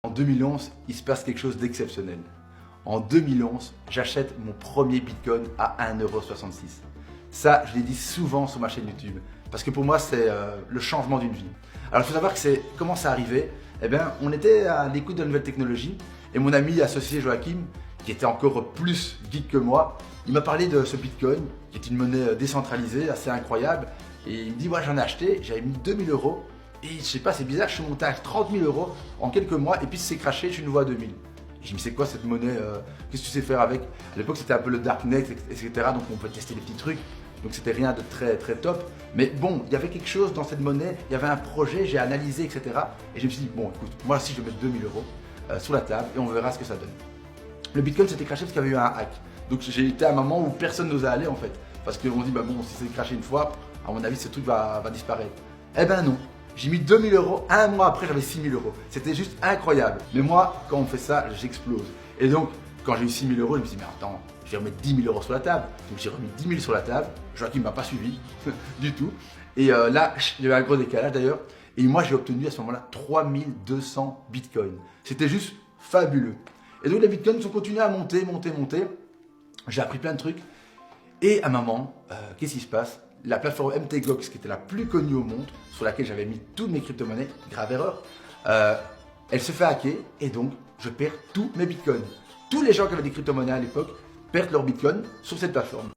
En 2011, il se passe quelque chose d'exceptionnel. En 2011, j'achète mon premier Bitcoin à 1,66 €. Ça, je l'ai dit souvent sur ma chaîne YouTube, parce que pour moi, c'est le changement d'une vie. Alors, il faut savoir que comment ça arrivé. Eh bien, on était à l'écoute de la nouvelle technologie, et mon ami associé Joachim, qui était encore plus geek que moi, il m'a parlé de ce Bitcoin, qui est une monnaie décentralisée, assez incroyable, et il me dit, moi j'en ai acheté, j'avais mis 2000 €, et je sais pas, c'est bizarre, je suis monté à 30 000 € en quelques mois, et puis c'est craché, je suis nouveau à 2000. Et je me dis, c'est quoi cette monnaie, qu'est-ce que tu sais faire avec? À l'époque, c'était un peu le darknet, etc. Donc on pouvait tester des petits trucs. Donc c'était rien de très très top. Mais bon, il y avait quelque chose dans cette monnaie, il y avait un projet, j'ai analysé, etc. Et je me suis dit, bon, écoute, moi aussi je vais mettre 2000 € sur la table et on verra ce que ça donne. Le Bitcoin s'était craché parce qu'il y avait eu un hack. Donc j'ai été à un moment où personne n'osait aller en fait. Parce qu'on dit, bah bon, si c'est craché une fois, à mon avis, ce truc va disparaître. Eh ben non. J'ai mis 2000 €, un mois après j'avais 6000 €. C'était juste incroyable. Mais moi, quand on fait ça, j'explose. Et donc, quand j'ai eu 6000 €, je me suis dit, mais attends, je vais remettre 10 000 € sur la table. Donc j'ai remis 10 000 sur la table. Joachim ne m'a pas suivi du tout. Et là, il y avait un gros décalage d'ailleurs. Et moi, j'ai obtenu à ce moment-là 3200 bitcoins. C'était juste fabuleux. Et donc les bitcoins ont continué à monter. J'ai appris plein de trucs. Et à un moment, qu'est-ce qui se passe? La plateforme MTGOX, qui était la plus connue au monde, sur laquelle j'avais mis toutes mes crypto-monnaies, grave erreur, elle se fait hacker et donc je perds tous mes bitcoins. Tous les gens qui avaient des crypto-monnaies à l'époque perdent leurs bitcoins sur cette plateforme.